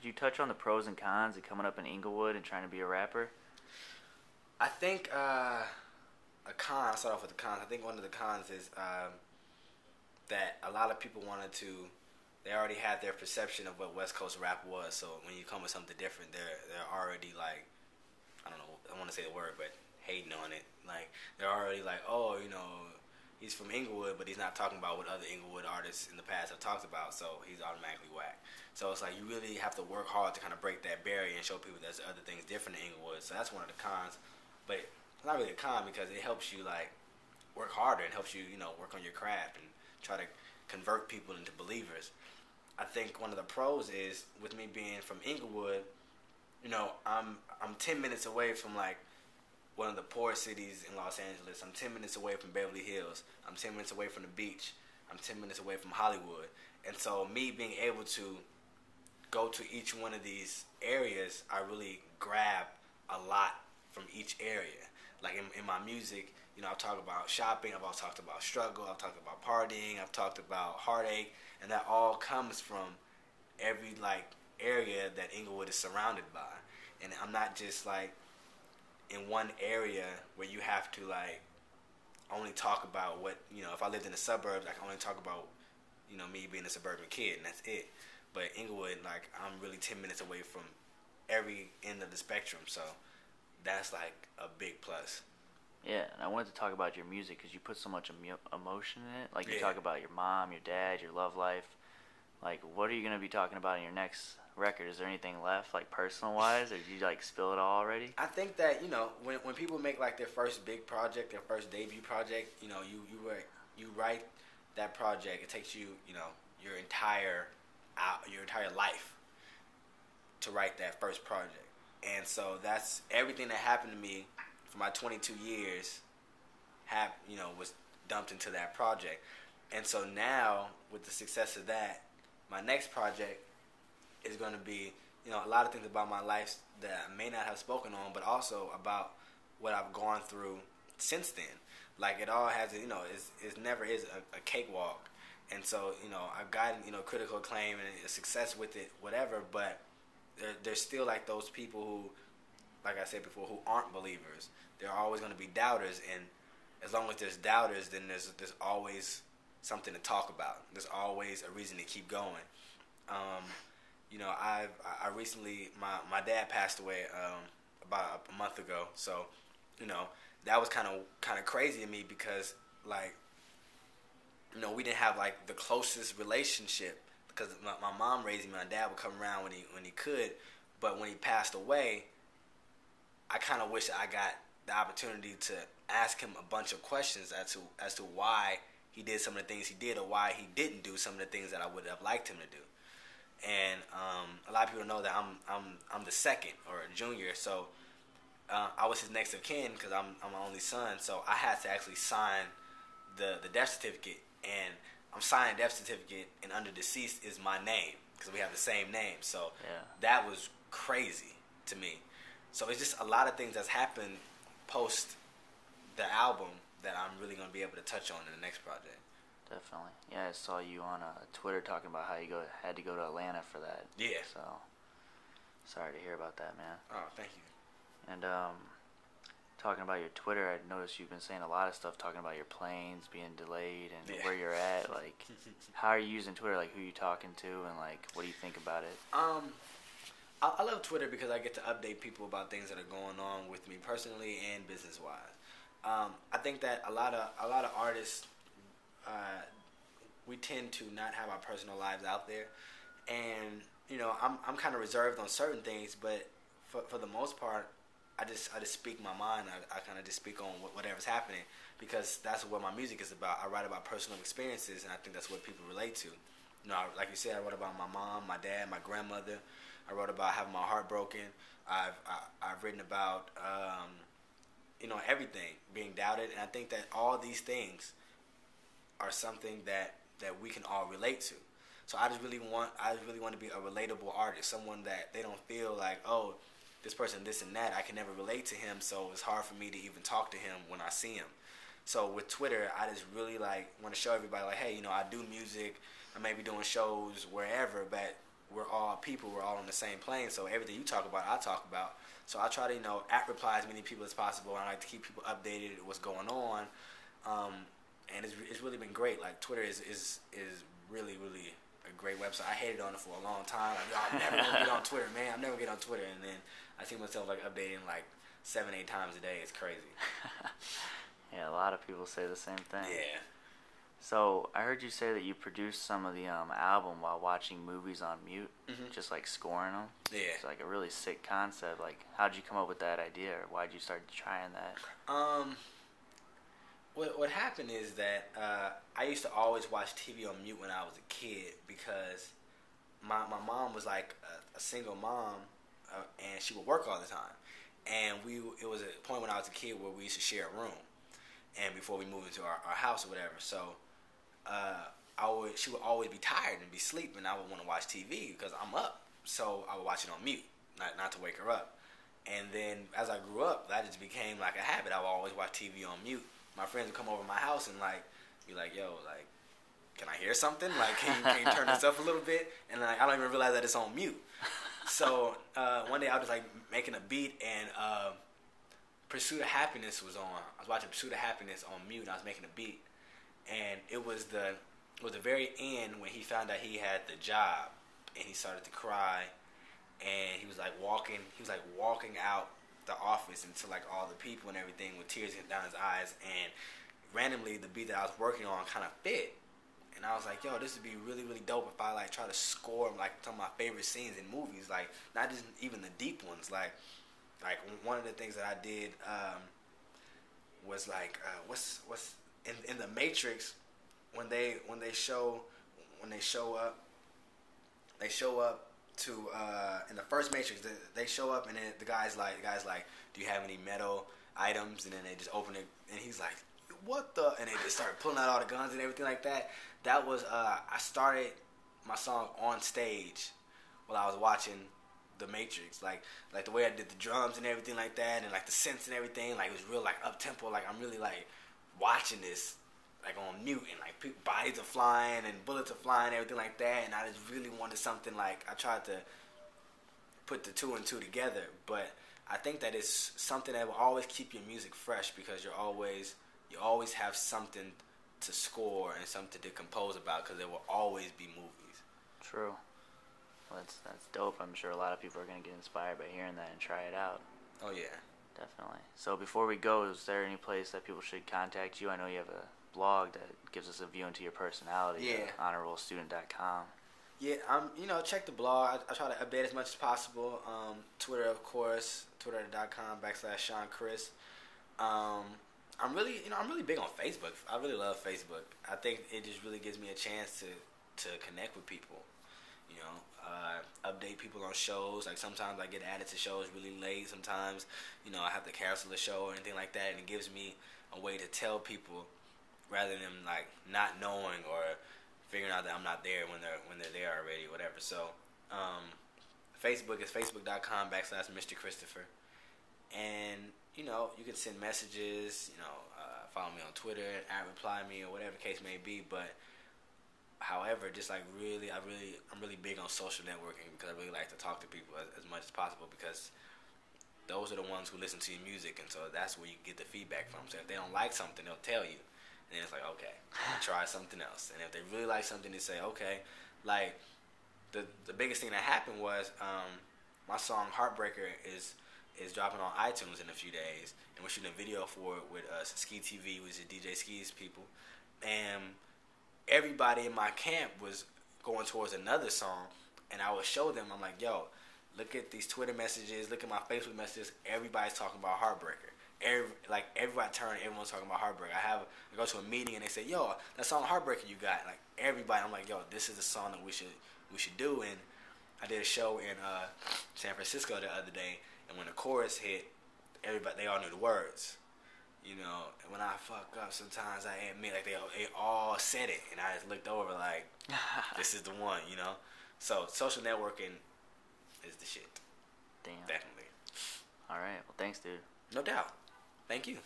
Could you touch on the pros and cons of coming up in Inglewood and trying to be a rapper? I think a con. I'll start off with the cons. I think one of the cons is that a lot of people wanted to. They already had their perception of what West Coast rap was. So when you come with something different, they're already like, I don't know. I want to say the word, but hating on it. Like they're already like, oh, he's from Inglewood, but he's not talking about what other Inglewood artists in the past have talked about. So he's automatically whack. So it's like you really have to work hard to kind of break that barrier and show people there's other things different in Inglewood. So that's one of the cons. But it's not really a con because it helps you like work harder and helps you, work on your craft and try to convert people into believers. I think one of the pros is with me being from Inglewood, I'm 10 minutes away from like one of the poorest cities in Los Angeles. I'm 10 minutes away from Beverly Hills. I'm 10 minutes away from the beach. I'm 10 minutes away from Hollywood. And so me being able to go to each one of these areas, I really grab a lot from each area. Like in my music, I've talked about shopping, I've also talked about struggle, I've talked about partying, I've talked about heartache, and that all comes from every like area that Inglewood is surrounded by. And I'm not just like in one area where you have to like only talk about what, if I lived in the suburbs, I can only talk about, me being a suburban kid and that's it. But Inglewood, like I'm really 10 minutes away from every end of the spectrum, so that's like a big plus. Yeah, and I wanted to talk about your music because you put so much emotion in it. Like you talk about your mom, your dad, your love life. Like, what are you going to be talking about in your next record? Is there anything left, like personal-wise, or did you like spill it all already? I think that when people make like their first big project, their first debut project, you write that project. It takes you your entire life to write that first project, and so that's everything that happened to me for my 22 years. Was dumped into that project, and so now with the success of that, my next project is going to be, a lot of things about my life that I may not have spoken on, but also about what I've gone through since then. Like it all has, it never is a cakewalk. And so, I've gotten, critical acclaim and success with it, whatever, but there's still like those people who, like I said before, who aren't believers. There are always going to be doubters, and as long as there's doubters, then there's always something to talk about. There's always a reason to keep going. I recently, my dad passed away about a month ago, so that was kind of crazy to me because like we didn't have like the closest relationship because my mom raised me. My dad would come around when he could, but when he passed away, I kind of wish I got the opportunity to ask him a bunch of questions as to why he did some of the things he did or why he didn't do some of the things that I would have liked him to do. And a lot of people know that I'm the second or a junior, so I was his next of kin because I'm my only son. So I had to actually sign the death certificate, and I'm signing death certificate, and under deceased is my name because we have the same name. So that was crazy to me. So it's just a lot of things that's happened post the album that I'm really going to be able to touch on in the next project. Definitely. Yeah, I saw you on Twitter talking about how you had to go to Atlanta for that. Yeah. So, sorry to hear about that, man. Oh, thank you. And talking about your Twitter, I noticed you've been saying a lot of stuff talking about your planes being delayed and where you're at. Like, how are you using Twitter? Like, who are you talking to, and like, what do you think about it? I love Twitter because I get to update people about things that are going on with me personally and business wise. I think that a lot of artists, we tend to not have our personal lives out there, and I'm kind of reserved on certain things, but for the most part, I just speak my mind. I kind of just speak on whatever's happening because that's what my music is about. I write about personal experiences, and I think that's what people relate to. Like you said, I wrote about my mom, my dad, my grandmother. I wrote about having my heart broken. I've written about everything being doubted, and I think that all these things are something that we can all relate to. So I just really want to be a relatable artist, someone that they don't feel like, oh, this person this and that, I can never relate to him, so it's hard for me to even talk to him when I see him. So with Twitter, I just really want to show everybody hey, I do music, I may be doing shows wherever, but we're all people. We're all on the same plane. So everything you talk about, I talk about. So I try to at reply as many people as possible. And I like to keep people updated with what's going on. And it's really been great. Like Twitter is really a great website. I hated on it for a long time. Like, yo, I'm never gonna get on Twitter, man. I'm never gonna get on Twitter. And then I see myself like updating like 7-8 times a day. It's crazy. Yeah, a lot of people say the same thing. Yeah. So I heard you say that you produced some of the album while watching movies on mute, just like scoring them. Yeah. It's like a really sick concept. Like, how'd you come up with that idea, or why'd you start trying that? What happened is that I used to always watch TV on mute when I was a kid because my mom was like a single mom, and she would work all the time. And it was a point when I was a kid where we used to share a room, and before we moved into our house or whatever. So she would always be tired and be asleep, and I would want to watch TV because I'm up. So I would watch it on mute, not to wake her up. And then as I grew up, that just became like a habit. I would always watch TV on mute. My friends would come over to my house and like be like, "Yo, like, can I hear something? Like, can you turn this up a little bit?" And like, I don't even realize that it's on mute. So one day I was like making a beat, and Pursuit of Happiness was on. I was watching Pursuit of Happiness on mute, and I was making a beat, and it was the very end when he found out he had the job, and he started to cry, and he was like walking out the office into like all the people and everything with tears down his eyes, and randomly the beat that I was working on kind of fit, and I was like, yo, this would be really dope if I like try to score like some of my favorite scenes in movies, like not just even the deep ones, like one of the things that I did was like what's in the Matrix when they show up to in the first Matrix, they show up, and then the guy's like, do you have any metal items? And then they just open it, and he's like, what the? And they just started pulling out all the guns and everything like that. That was I started my song on stage while I was watching the Matrix, like the way I did the drums and everything like that, and like the synths and everything, like it was real like up tempo. Like I'm really like watching this like on mute, and like bodies are flying and bullets are flying and everything like that, and I just really wanted something like, I tried to put the 2 and 2 together. But I think that it's something that will always keep your music fresh, because you always have something to score and something to compose about, because there will always be movies. True. Well, that's dope. I'm sure a lot of people are going to get inspired by hearing that and try it out. Oh yeah, definitely. So before we go, is there any place that people should contact you? I know you have a blog that gives us a view into your personality. Yeah. honorableStudent.com. Yeah, check the blog. I try to update as much as possible. Twitter, of course, twitter.com/Shawn Chrys. I'm really big on Facebook. I really love Facebook. I think it just really gives me a chance to connect with people. Update people on shows. Like sometimes I get added to shows really late. Sometimes, I have to cancel a show or anything like that, and it gives me a way to tell people, rather than like not knowing or figuring out that I'm not there when they're there already, whatever. So, Facebook is facebook.com/Mr. Chrystopher, and you can send messages. Follow me on Twitter, @reply me, or whatever the case may be. But however, just like I'm really big on social networking, because I really like to talk to people as much as possible, because those are the ones who listen to your music, and so that's where you get the feedback from. So if they don't like something, they'll tell you. And then it's like, okay, try something else. And if they really like something, they say, okay. Like, the biggest thing that happened was my song Heartbreaker is dropping on iTunes in a few days. And we're shooting a video for it with Ski TV, which is DJ Ski's people. And everybody in my camp was going towards another song. And I would show them, I'm like, yo, look at these Twitter messages, look at my Facebook messages. Everybody's talking about Heartbreaker. Everybody turn, everyone's talking about Heartbreaker. I go to a meeting and they say, yo, that song Heartbreaker you got. Like everybody, I'm like, yo, this is the song that we should do. And I did a show in San Francisco the other day, and when the chorus hit, everybody, they all knew the words. And when I fuck up, sometimes I admit, like they all said it, and I just looked over like, this is the one, So social networking is the shit. Damn. Definitely. All right. Well, thanks, dude. No doubt. Thank you.